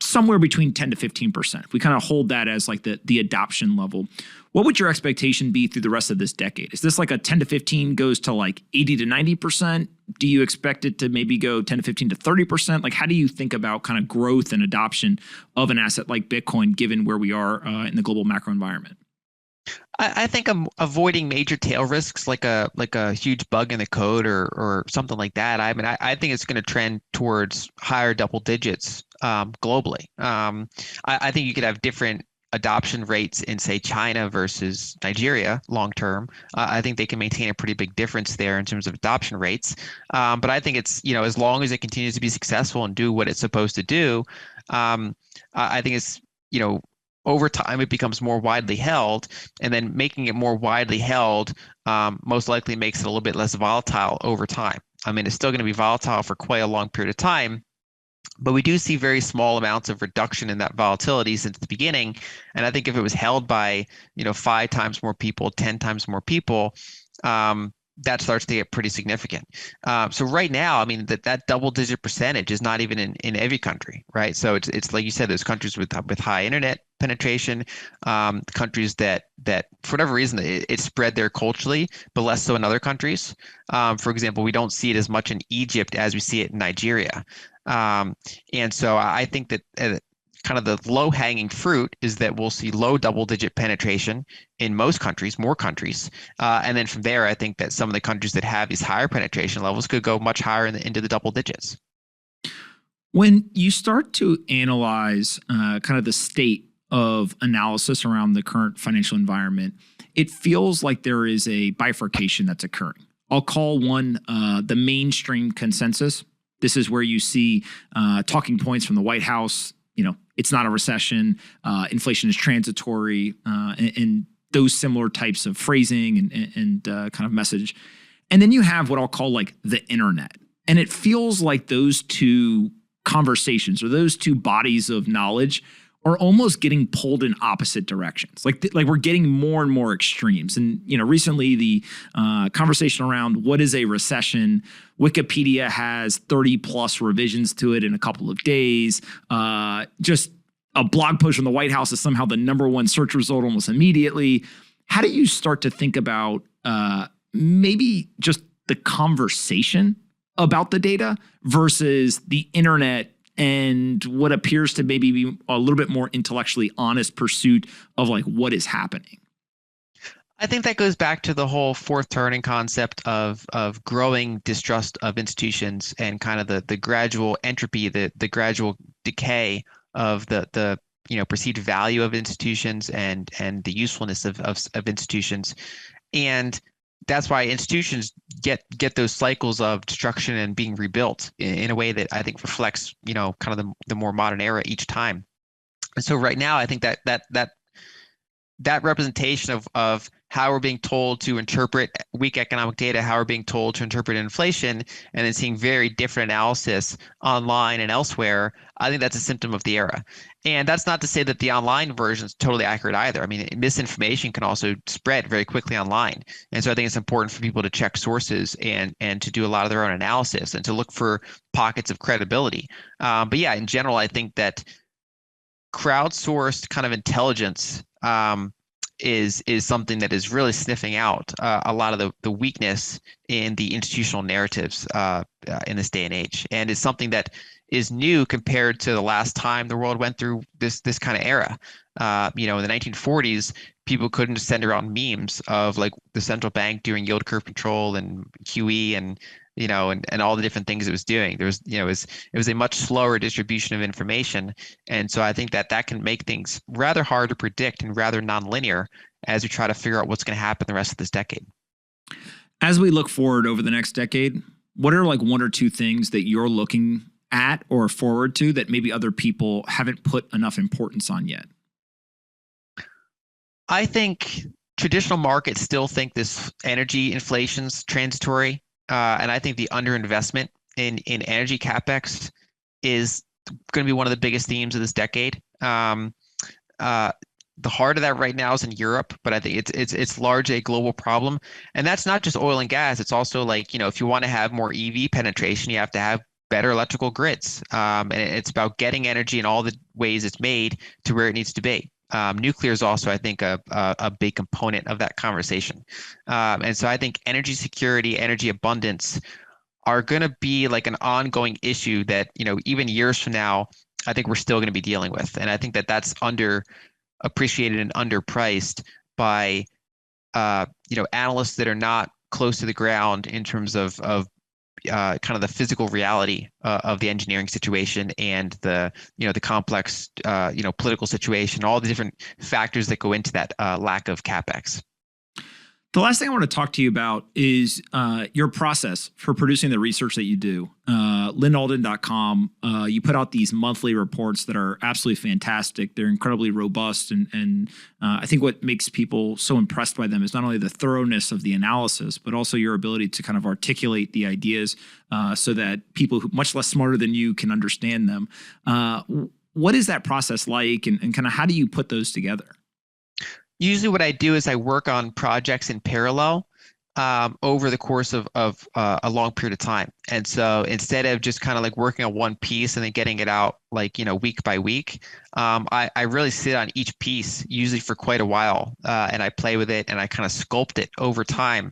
somewhere between 10 to 15%. We kind of hold that as like the adoption level. What would your expectation be through the rest of this decade? Is this like a 10 to 15 goes to like 80 to 90%? Do you expect it to maybe go 10 to 15 to 30%? Like, how do you think about kind of growth and adoption of an asset like Bitcoin, given where we are in the global macro environment? I think I'm avoiding major tail risks like a huge bug in the code or something like that. I mean, I think it's going to trend towards higher double digits globally. I think you could have different adoption rates in, say, China versus Nigeria long term. I think they can maintain a pretty big difference there in terms of adoption rates. But I think it's, as long as it continues to be successful and do what it's supposed to do, I think it's, over time it becomes more widely held, and then making it more widely held most likely makes it a little bit less volatile over time. I mean, it's still going to be volatile for quite a long period of time, but we do see very small amounts of reduction in that volatility since the beginning. And I think if it was held by, 5 times more people, 10 times more people, that starts to get pretty significant. So right now, I mean, that double-digit percentage is not even in every country, right? So it's like you said, there's countries with high internet penetration, countries that for whatever reason it spread there culturally, but less so in other countries. For example, we don't see it as much in Egypt as we see it in Nigeria. And so I think that kind of the low-hanging fruit is that we'll see low double-digit penetration in most countries, more countries. And then from there, I think that some of the countries that have these higher penetration levels could go much higher into the double digits. When you start to analyze kind of the state of analysis around the current financial environment, it feels like there is a bifurcation that's occurring. I'll call one the mainstream consensus. This is where you see talking points from the White House. It's not a recession, inflation is transitory, and those similar types of phrasing and kind of message. And then you have what I'll call like the internet. And it feels like those two conversations or those two bodies of knowledge are almost getting pulled in opposite directions. Like we're getting more and more extremes. And, recently the conversation around what is a recession, Wikipedia has 30 plus revisions to it in a couple of days. Just a blog post from the White House is somehow the #1 search result almost immediately. How do you start to think about maybe just the conversation about the data versus the internet and what appears to maybe be a little bit more intellectually honest pursuit of like what is happening? I think that goes back to the whole fourth turning concept of growing distrust of institutions and kind of the gradual entropy, the gradual decay of the perceived value of institutions and the usefulness of institutions. And that's why institutions get those cycles of destruction and being rebuilt in a way that I think reflects, kind of the more modern era each time. And so right now, I think that representation of how we're being told to interpret weak economic data, how we're being told to interpret inflation, and then seeing very different analysis online and elsewhere, I think that's a symptom of the era. And that's not to say that the online version is totally accurate either. I mean, misinformation can also spread very quickly online. And so I think it's important for people to check sources and to do a lot of their own analysis and to look for pockets of credibility. But yeah, in general, I think that crowdsourced kind of intelligence is something that is really sniffing out a lot of the weakness in the institutional narratives in this day and age, and is something that is new compared to the last time the world went through this kind of era. In the 1940s, people couldn't send around memes of like the central bank doing yield curve control and QE and all the different things it was doing. There was, it was a much slower distribution of information. And so I think that can make things rather hard to predict and rather nonlinear as we try to figure out what's going to happen the rest of this decade. As we look forward over the next decade, what are like one or two things that you're looking at or forward to that maybe other people haven't put enough importance on yet? I think traditional markets still think this energy inflation's transitory. And I think the underinvestment in energy capex is going to be one of the biggest themes of this decade. The heart of that right now is in Europe, but I think it's largely a global problem. And that's not just oil and gas. It's also like, if you want to have more EV penetration, you have to have better electrical grids. And it's about getting energy in all the ways it's made to where it needs to be. Nuclear is also, I think, a big component of that conversation. And so I think energy security, energy abundance are going to be like an ongoing issue that, even years from now, I think we're still going to be dealing with. And I think that that's underappreciated and underpriced by, analysts that are not close to the ground in terms of kind of the physical reality of the engineering situation and the complex political situation, all the different factors that go into that lack of capex. The last thing I want to talk to you about is your process for producing the research that you do. LynAlden.com, you put out these monthly reports that are absolutely fantastic. They're incredibly robust. And I think what makes people so impressed by them is not only the thoroughness of the analysis, but also your ability to kind of articulate the ideas so that people who much less smarter than you can understand them. What is that process like, and kind of how do you put those together? Usually what I do is I work on projects in parallel over the course of a long period of time. And so instead of just kind of like working on one piece and then getting it out like, week by week, I really sit on each piece usually for quite a while and I play with it and I kind of sculpt it over time.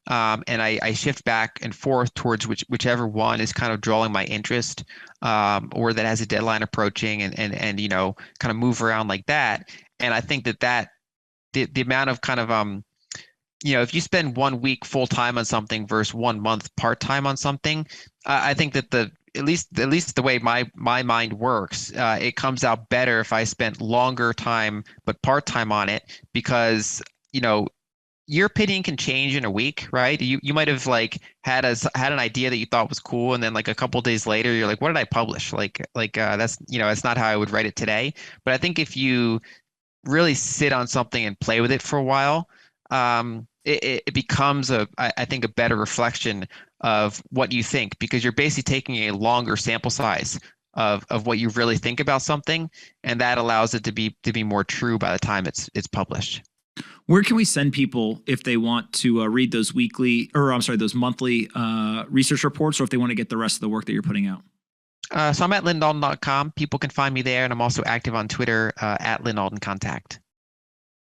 And I shift back and forth towards whichever one is kind of drawing my interest or that has a deadline approaching and kind of move around like that. And I think that the amount of kind of if you spend 1 week full time on something versus 1 month part time on something, I think that at least the way my mind works, it comes out better if I spent longer time but part time on it, because your opinion can change in a week, right? You might have like had an idea that you thought was cool, and then like a couple of days later you're like, what did I publish? That's it's not how I would write it today. But I think if you really sit on something and play with it for a while, it becomes I think a better reflection of what you think, because you're basically taking a longer sample size of what you really think about something, and that allows it to be more true by the time it's published. Where can we send people if they want to read those those monthly research reports, or if they want to get the rest of the work that you're putting out? So I'm at LynAlden.com. People can find me there, and I'm also active on Twitter at LynAldenContact.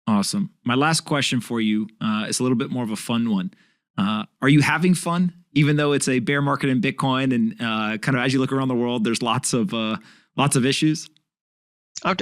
Awesome. My last question for you is a little bit more of a fun one. Are you having fun, even though it's a bear market in Bitcoin and kind of as you look around the world, there's lots of issues?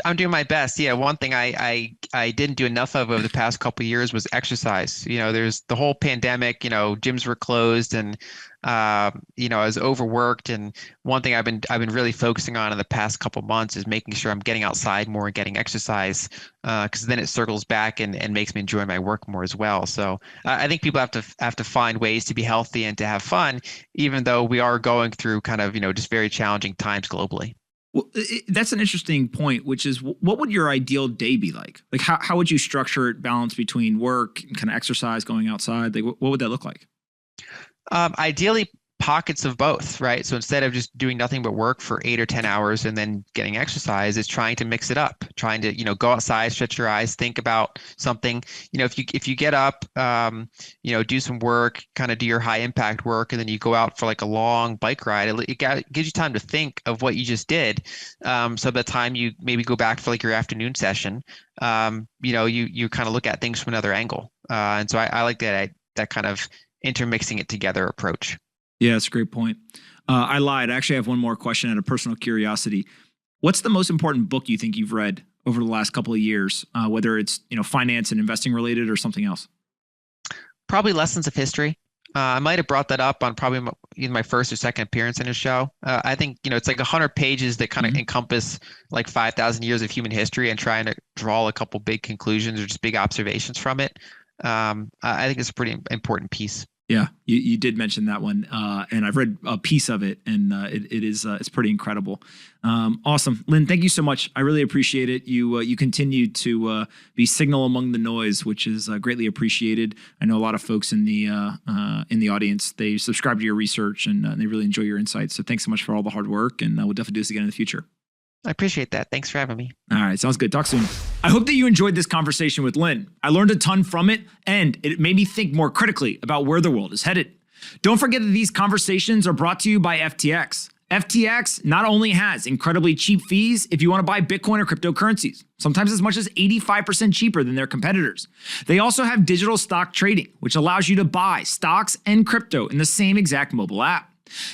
I'm doing my best. Yeah, one thing I didn't do enough of over the past couple of years was exercise. There's the whole pandemic. Gyms were closed, and I was overworked. And one thing I've been really focusing on in the past couple of months is making sure I'm getting outside more and getting exercise, because then it circles back and makes me enjoy my work more as well. So I think people have to find ways to be healthy and to have fun, even though we are going through kind of just very challenging times globally. Well, that's an interesting point, which is what would your ideal day be like? Like how would you structure it, balance between work and kind of exercise, going outside? Like what would that look like? Ideally, pockets of both, right? So instead of just doing nothing but work for 8 or 10 hours and then getting exercise, it's trying to mix it up, trying to, go outside, stretch your eyes, think about something. If you get up, do some work, kind of do your high impact work, and then you go out for like a long bike ride, it gives you time to think of what you just did. So by the time you maybe go back for like your afternoon session, you kind of look at things from another angle. And so I like that kind of intermixing it together approach. Yeah, that's a great point. I lied. I actually have one more question out of personal curiosity. What's the most important book you think you've read over the last couple of years, whether it's finance and investing related or something else? Probably Lessons of History. I might have brought that up on probably my first or second appearance in a show. I think it's like 100 pages that kind of encompass like 5,000 years of human history and trying to draw a couple big conclusions or just big observations from it. I think it's a pretty important piece. Yeah, you did mention that one, and I've read a piece of it, and it's pretty incredible. Awesome, Lyn, thank you so much. I really appreciate it. You continue to be signal among the noise, which is greatly appreciated. I know a lot of folks in the audience, they subscribe to your research and they really enjoy your insights. So thanks so much for all the hard work, and we'll definitely do this again in the future. I appreciate that. Thanks for having me. All right, sounds good. Talk soon. I hope that you enjoyed this conversation with Lyn. I learned a ton from it, and it made me think more critically about where the world is headed. Don't forget that these conversations are brought to you by FTX. FTX not only has incredibly cheap fees if you want to buy Bitcoin or cryptocurrencies, sometimes as much as 85% cheaper than their competitors. They also have digital stock trading, which allows you to buy stocks and crypto in the same exact mobile app.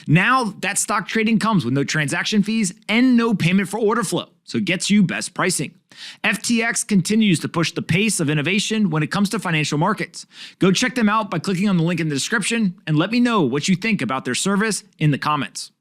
Now, that stock trading comes with no transaction fees and no payment for order flow, so it gets you best pricing. FTX continues to push the pace of innovation when it comes to financial markets. Go check them out by clicking on the link in the description and let me know what you think about their service in the comments.